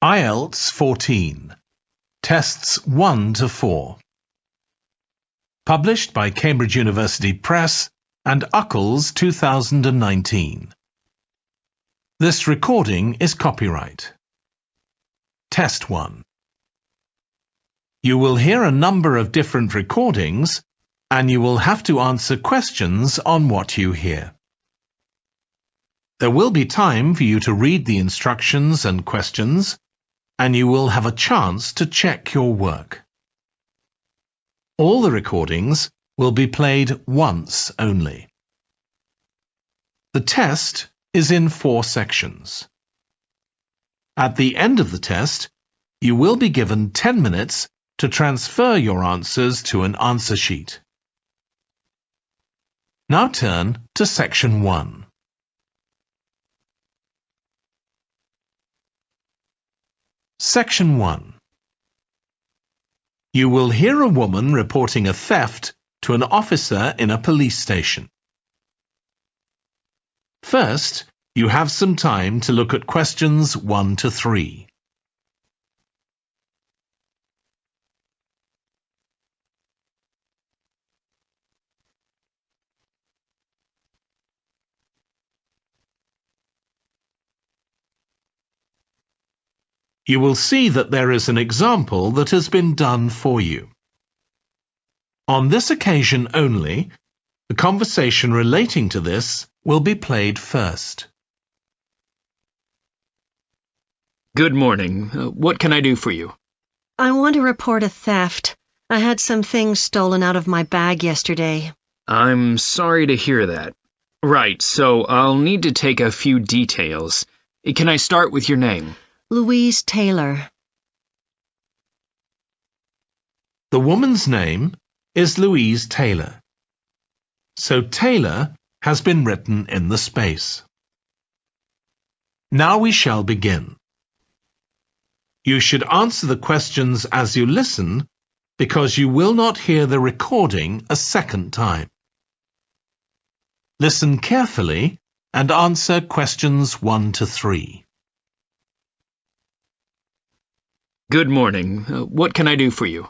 IELTS 14, Tests 1 to 4. Published by Cambridge University Press and UCLES 2019. This recording is copyright. Test 1. You will hear a number of different recordings and you will have to answer questions on what you hear. There will be time for you to read the instructions and questions, and you will have a chance to check your work. All the recordings will be played once only. The test is in 4 sections. At the end of the test, you will be given 10 minutes to transfer your answers to an answer sheet. Now turn to Section 1. Section 1. You will hear a woman reporting a theft to an officer in a police station. First, you have some time to look at questions 1 to 3. You will see that there is an example that has been done for you. On this occasion only, the conversation relating to this will be played first. Good morning. What can I do for you? I want to report a theft. I had some things stolen out of my bag yesterday. I'm sorry to hear that. Right, so I'll need to take a few details. Can I start with your name? Louise Taylor. The woman's name is Louise Taylor. So Taylor has been written in the space. Now we shall begin. You should answer the questions as you listen because you will not hear the recording a second time. Listen carefully and answer questions 1 to 3. Good morning. What can I do for you?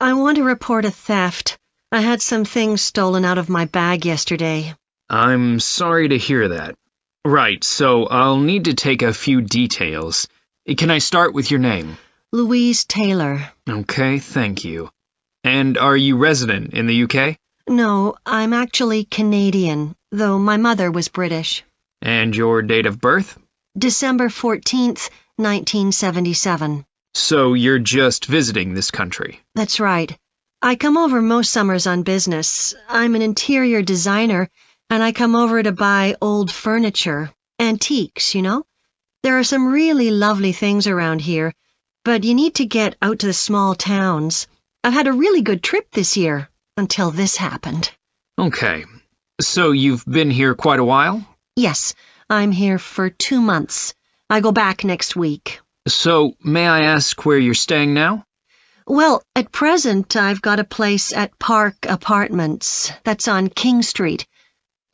I want to report a theft. I had some things stolen out of my bag yesterday. I'm sorry to hear that. Right, so I'll need to take a few details. Can I start with your name? Louise Taylor. Okay, thank you. And are you resident in the UK? No, I'm actually Canadian, though my mother was British. And your date of birth? December 14th, 1977. So you're just visiting this country? That's right. I come over most summers on business. I'm an interior designer, and I come over to buy old furniture, antiques, you know? There are some really lovely things around here, but you need to get out to the small towns. I've had a really good trip this year, until this happened. Okay. So you've been here quite a while? Yes, I'm here for 2 months. I go back next week. So, may I ask where you're staying now? Well, at present, I've got a place at Park Apartments. That's on King Street.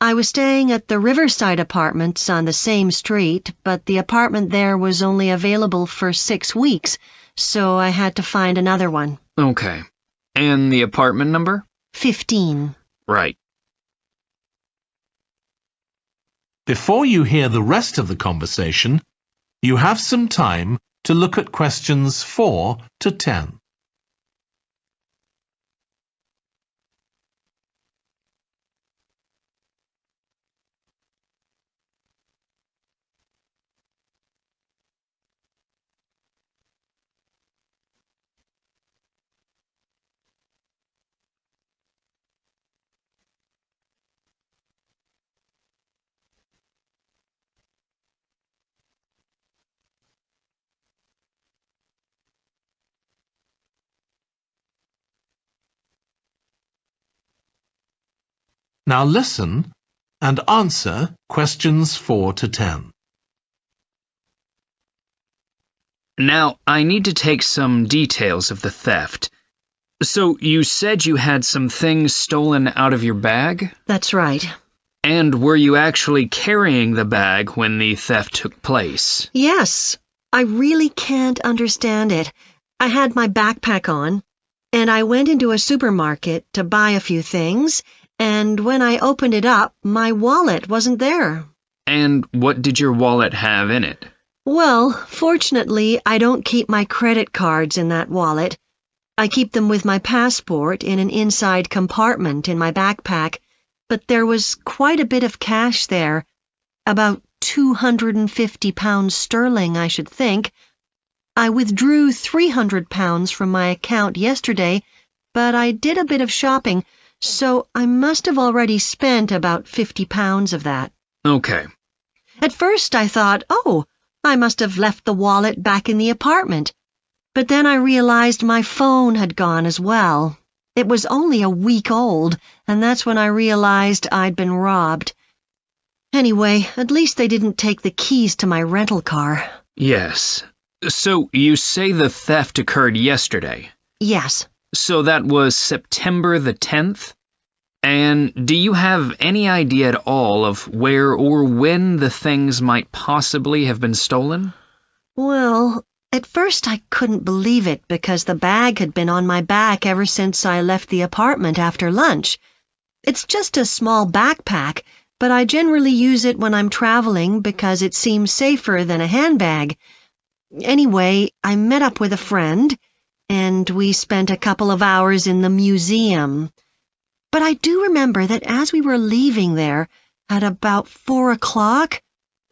I was staying at the Riverside Apartments on the same street, but the apartment there was only available for 6 weeks, so I had to find another one. Okay. And the apartment number? 15. Right. Before you hear the rest of the conversation, you have some time to look at questions 4 to 10. Now listen and answer questions 4 to 10. Now, I need to take some details of the theft. So, you said you had some things stolen out of your bag? That's right. And were you actually carrying the bag when the theft took place? Yes. I really can't understand it. I had my backpack on, and I went into a supermarket to buy a few things, and when I opened it up, my wallet wasn't there. And what did your wallet have in it? Well, fortunately, I don't keep my credit cards in that wallet. I keep them with my passport in an inside compartment in my backpack, but there was quite a bit of cash there, about £250 sterling, I should think. I withdrew £300 from my account yesterday, but I did a bit of shopping, so I must have already spent about £50 of that. Okay. At first I thought, I must have left the wallet back in the apartment. But then I realized my phone had gone as well. It was only a week old, and that's when I realized I'd been robbed. Anyway, at least they didn't take the keys to my rental car. Yes. So you say the theft occurred yesterday? Yes. So that was September the 10th? And do you have any idea at all of where or when the things might possibly have been stolen? Well, at first I couldn't believe it because the bag had been on my back ever since I left the apartment after lunch. It's just a small backpack, but I generally use it when I'm traveling because it seems safer than a handbag. Anyway, I met up with a friend, and we spent a couple of hours in the museum. But I do remember that as we were leaving there, at about 4 o'clock,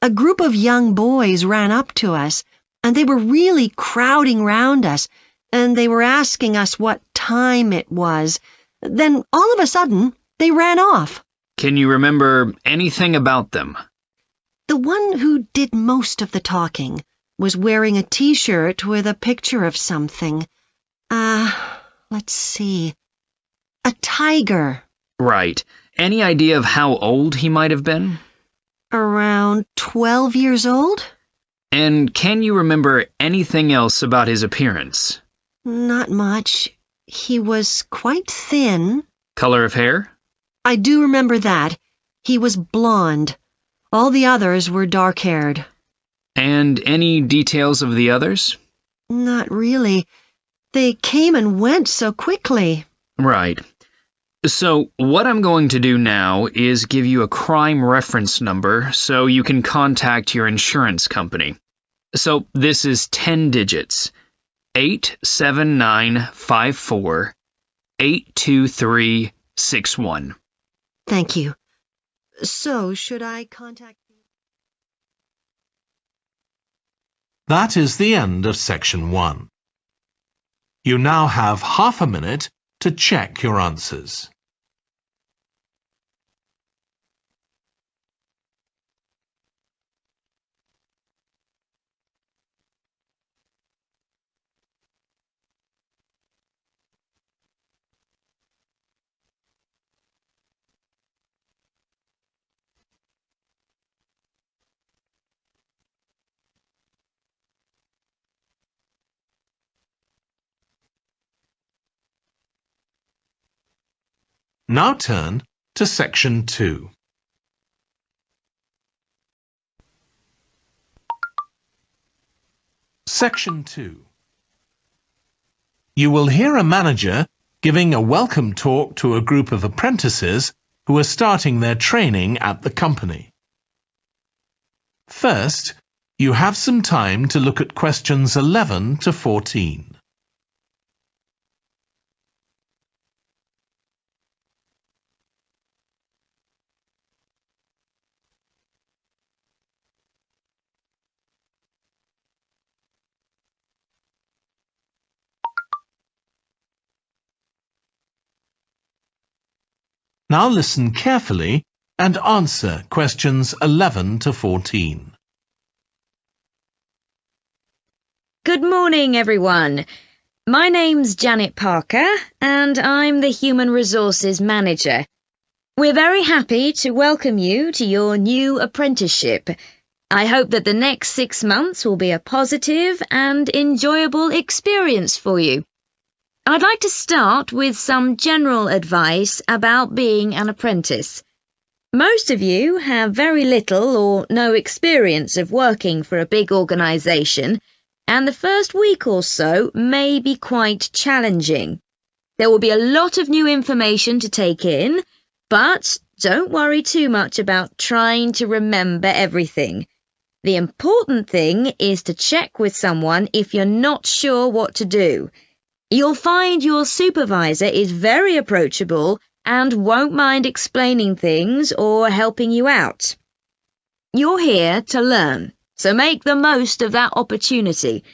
a group of young boys ran up to us, and they were really crowding round us, and they were asking us what time it was. Then, all of a sudden, they ran off. Can you remember anything about them? The one who did most of the talking was wearing a T-shirt with a picture of something. Let's see. A tiger. Right. Any idea of how old he might have been? Around 12 years old? And can you remember anything else about his appearance? Not much. He was quite thin. Color of hair? I do remember that. He was blonde. All the others were dark-haired. And any details of the others? Not really. They came and went so quickly. Right. So, what I'm going to do now is give you a crime reference number so you can contact your insurance company. So, this is 10 digits. 87954 82361. Thank you. So, should I contact you? That is the end of section 1. You now have half a minute to check your answers. Now turn to section 2. Section 2. You will hear a manager giving a welcome talk to a group of apprentices who are starting their training at the company. First, you have some time to look at questions 11 to 14. Now listen carefully and answer questions 11 to 14. Good morning, everyone. My name's Janet Parker, and I'm the Human Resources Manager. We're very happy to welcome you to your new apprenticeship. I hope that the next 6 months will be a positive and enjoyable experience for you. I'd like to start with some general advice about being an apprentice. Most of you have very little or no experience of working for a big organisation, and the first week or so may be quite challenging. There will be a lot of new information to take in, but don't worry too much about trying to remember everything. The important thing is to check with someone if you're not sure what to do. You'll find your supervisor is very approachable and won't mind explaining things or helping you out. You're here to learn, so make the most of that opportunity.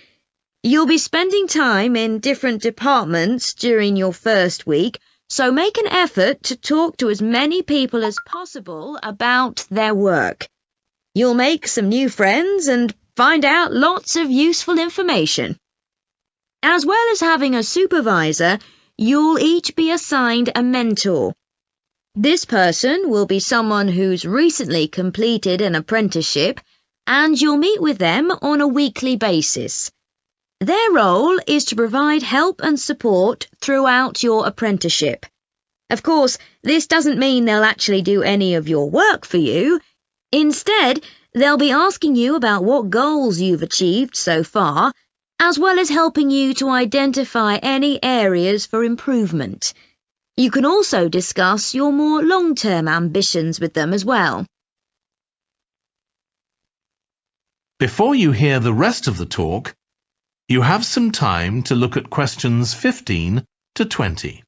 You'll be spending time in different departments during your first week, so make an effort to talk to as many people as possible about their work. You'll make some new friends and find out lots of useful information. As well as having a supervisor, you'll each be assigned a mentor. This person will be someone who's recently completed an apprenticeship, and you'll meet with them on a weekly basis. Their role is to provide help and support throughout your apprenticeship. Of course, this doesn't mean they'll actually do any of your work for you. Instead, they'll be asking you about what goals you've achieved so far, as well as helping you to identify any areas for improvement. You can also discuss your more long-term ambitions with them as well. Before you hear the rest of the talk, you have some time to look at questions 15 to 20.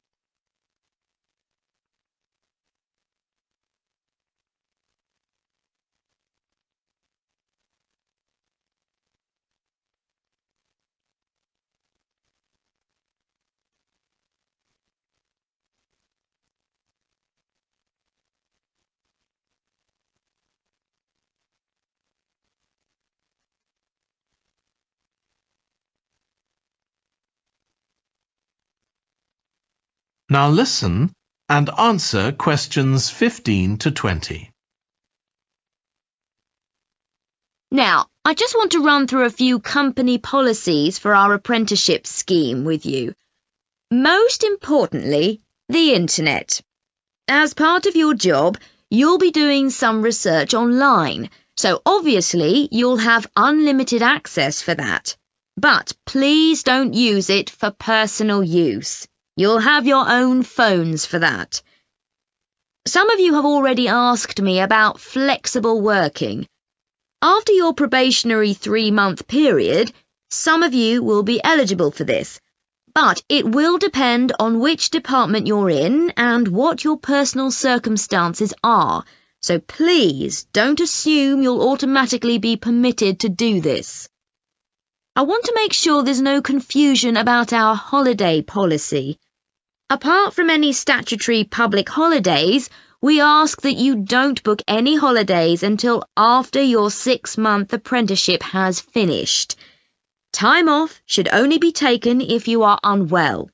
Now listen and answer questions 15 to 20. Now, I just want to run through a few company policies for our apprenticeship scheme with you. Most importantly, the internet. As part of your job, you'll be doing some research online, so obviously you'll have unlimited access for that. But please don't use it for personal use. You'll have your own phones for that. Some of you have already asked me about flexible working. After your probationary 3-month period, some of you will be eligible for this, but it will depend on which department you're in and what your personal circumstances are, so please don't assume you'll automatically be permitted to do this. I want to make sure there's no confusion about our holiday policy. Apart from any statutory public holidays, we ask that you don't book any holidays until after your 6-month apprenticeship has finished. Time off should only be taken if you are unwell.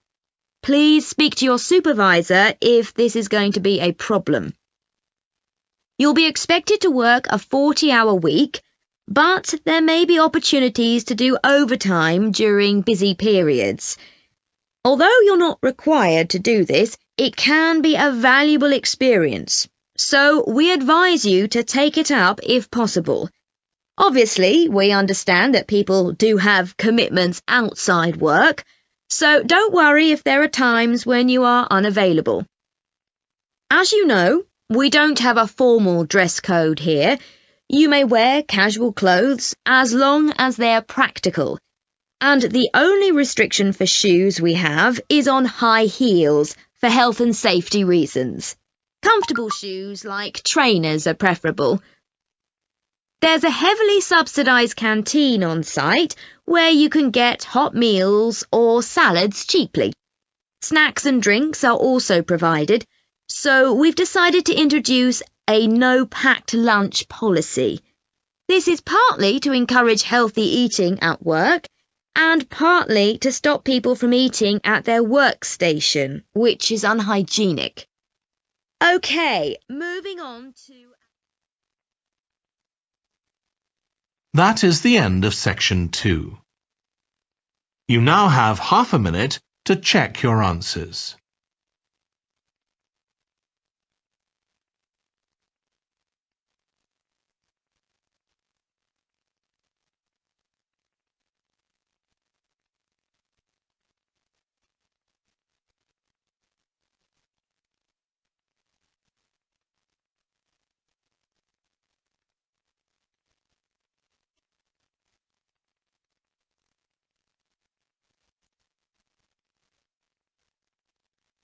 Please speak to your supervisor if this is going to be a problem. You'll be expected to work a 40-hour week, but there may be opportunities to do overtime during busy periods. Although you're not required to do this, it can be a valuable experience, so we advise you to take it up if possible. Obviously, we understand that people do have commitments outside work, so don't worry if there are times when you are unavailable. As you know, we don't have a formal dress code here. You may wear casual clothes as long as they're practical. And the only restriction for shoes we have is on high heels for health and safety reasons. Comfortable shoes like trainers are preferable. There's a heavily subsidised canteen on site where you can get hot meals or salads cheaply. Snacks and drinks are also provided, so we've decided to introduce a no-packed lunch policy. This is partly to encourage healthy eating at work, and partly to stop people from eating at their workstation, which is unhygienic. Okay, moving on to... That is the end of section 2. You now have half a minute to check your answers.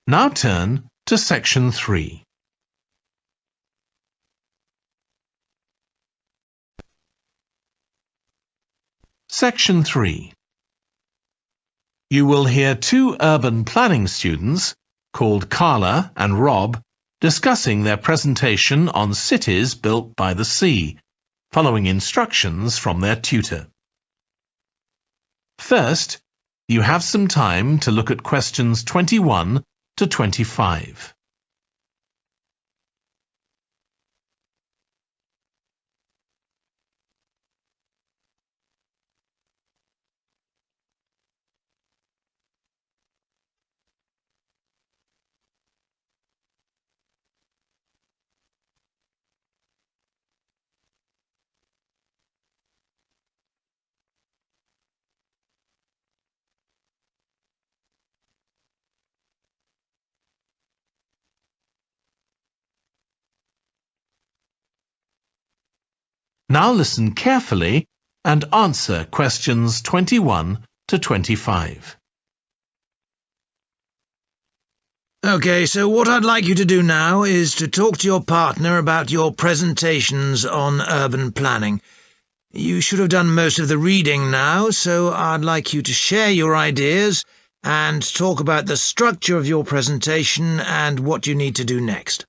Now turn to Section 3. Section 3. You will hear two urban planning students, called Carla and Rob, discussing their presentation on cities built by the sea, following instructions from their tutor. First, you have some time to look at questions 21 to 25. Now listen carefully and answer questions 21 to 25. Okay, so what I'd like you to do now is to talk to your partner about your presentations on urban planning. You should have done most of the reading now, so I'd like you to share your ideas and talk about the structure of your presentation and what you need to do next.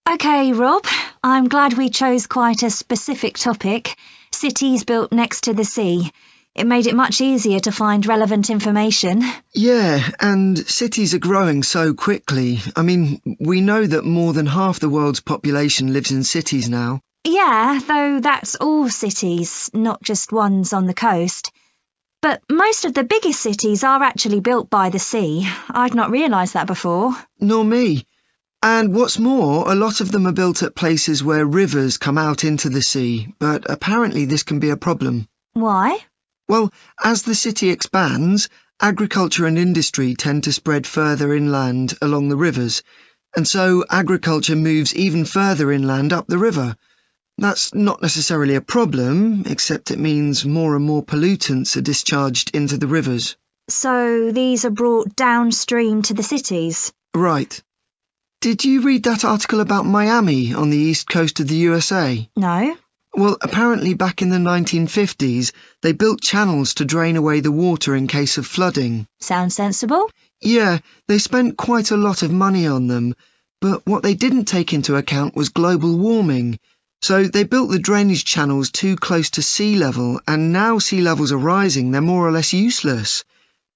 OK, Rob, I'm glad we chose quite a specific topic, cities built next to the sea. It made it much easier to find relevant information. Yeah, and cities are growing so quickly. I mean, we know that more than half the world's population lives in cities now. Yeah, though that's all cities, not just ones on the coast. But most of the biggest cities are actually built by the sea. I'd not realised that before. Nor me. And what's more, a lot of them are built at places where rivers come out into the sea, but apparently this can be a problem. Why? Well, as the city expands, agriculture and industry tend to spread further inland along the rivers, and so agriculture moves even further inland up the river. That's not necessarily a problem, except it means more and more pollutants are discharged into the rivers. So these are brought downstream to the cities? Right. Did you read that article about Miami on the east coast of the USA? No. Well, apparently back in the 1950s, they built channels to drain away the water in case of flooding. Sounds sensible. Yeah, they spent quite a lot of money on them, but what they didn't take into account was global warming. So they built the drainage channels too close to sea level, and now sea levels are rising, they're more or less useless.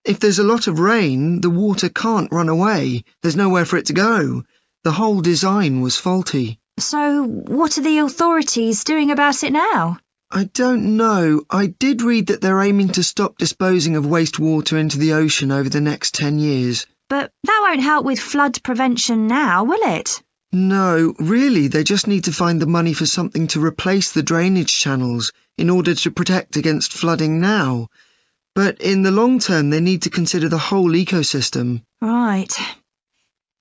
If there's a lot of rain, the water can't run away. There's nowhere for it to go. The whole design was faulty. So what are the authorities doing about it now? I don't know. I did read that they're aiming to stop disposing of wastewater into the ocean over the next 10 years. But that won't help with flood prevention now, will it? No, really, they just need to find the money for something to replace the drainage channels in order to protect against flooding now. But in the long term, they need to consider the whole ecosystem. Right.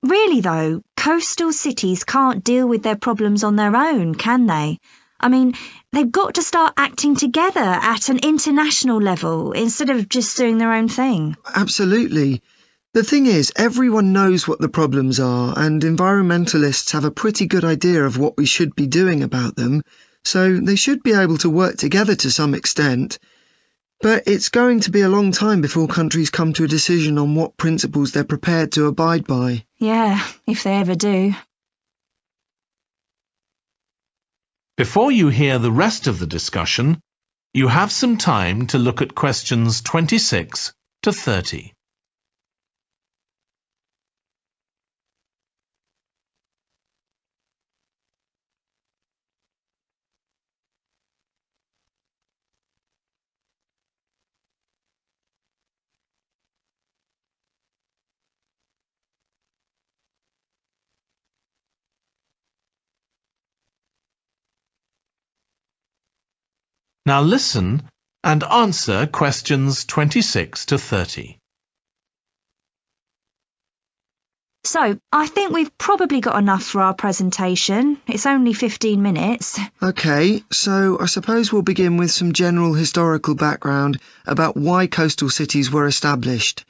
Really, though, coastal cities can't deal with their problems on their own, can they? I mean, they've got to start acting together at an international level instead of just doing their own thing. Absolutely. The thing is, everyone knows what the problems are, and environmentalists have a pretty good idea of what we should be doing about them, so they should be able to work together to some extent. But it's going to be a long time before countries come to a decision on what principles they're prepared to abide by. Yeah, if they ever do. Before you hear the rest of the discussion, you have some time to look at questions 26 to 30. Now listen and answer questions 26 to 30. So, I think we've probably got enough for our presentation. It's only 15 minutes. OK, so I suppose we'll begin with some general historical background about why coastal cities were established.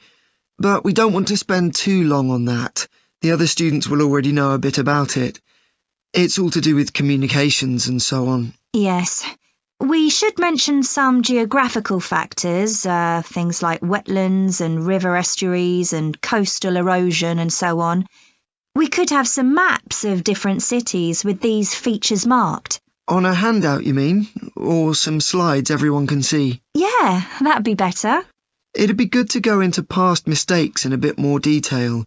but we don't want to spend too long on that. The other students will already know a bit about it. It's all to do with communications and so on. Yes. We should mention some geographical factors, things like wetlands and river estuaries and coastal erosion and so on. We could have some maps of different cities with these features marked. On a handout, you mean? Or some slides everyone can see? Yeah, that'd be better. It'd be good to go into past mistakes in a bit more detail.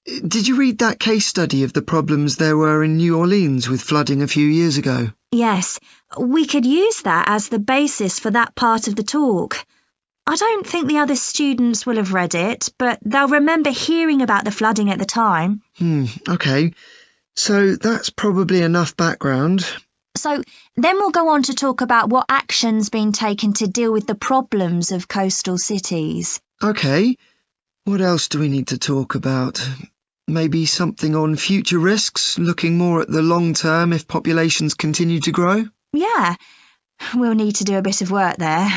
Did you read that case study of the problems there were in New Orleans with flooding a few years ago? Yes, we could use that as the basis for that part of the talk. I don't think the other students will have read it, but they'll remember hearing about the flooding at the time. Okay. So that's probably enough background. So then we'll go on to talk about what action's been taken to deal with the problems of coastal cities. Okay. What else do we need to talk about? Maybe something on future risks, looking more at the long term if populations continue to grow? Yeah, we'll need to do a bit of work there.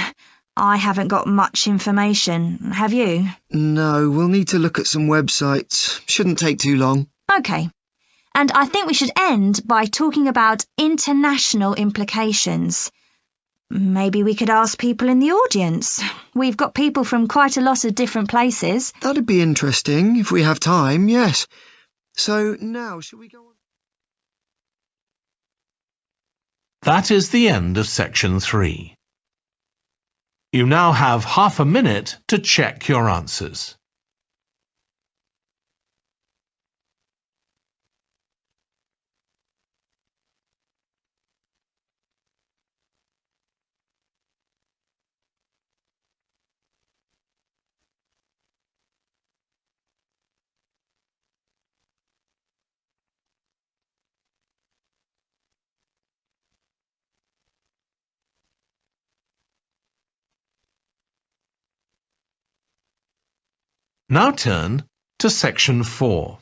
I haven't got much information, have you? No, we'll need to look at some websites. Shouldn't take too long. Okay. And I think we should end by talking about international implications. Maybe we could ask people in the audience. We've got people from quite a lot of different places. That'd be interesting, if we have time, yes. So now, shall we go on? That is the end of section 3. You now have half a minute to check your answers. Now turn to section 4.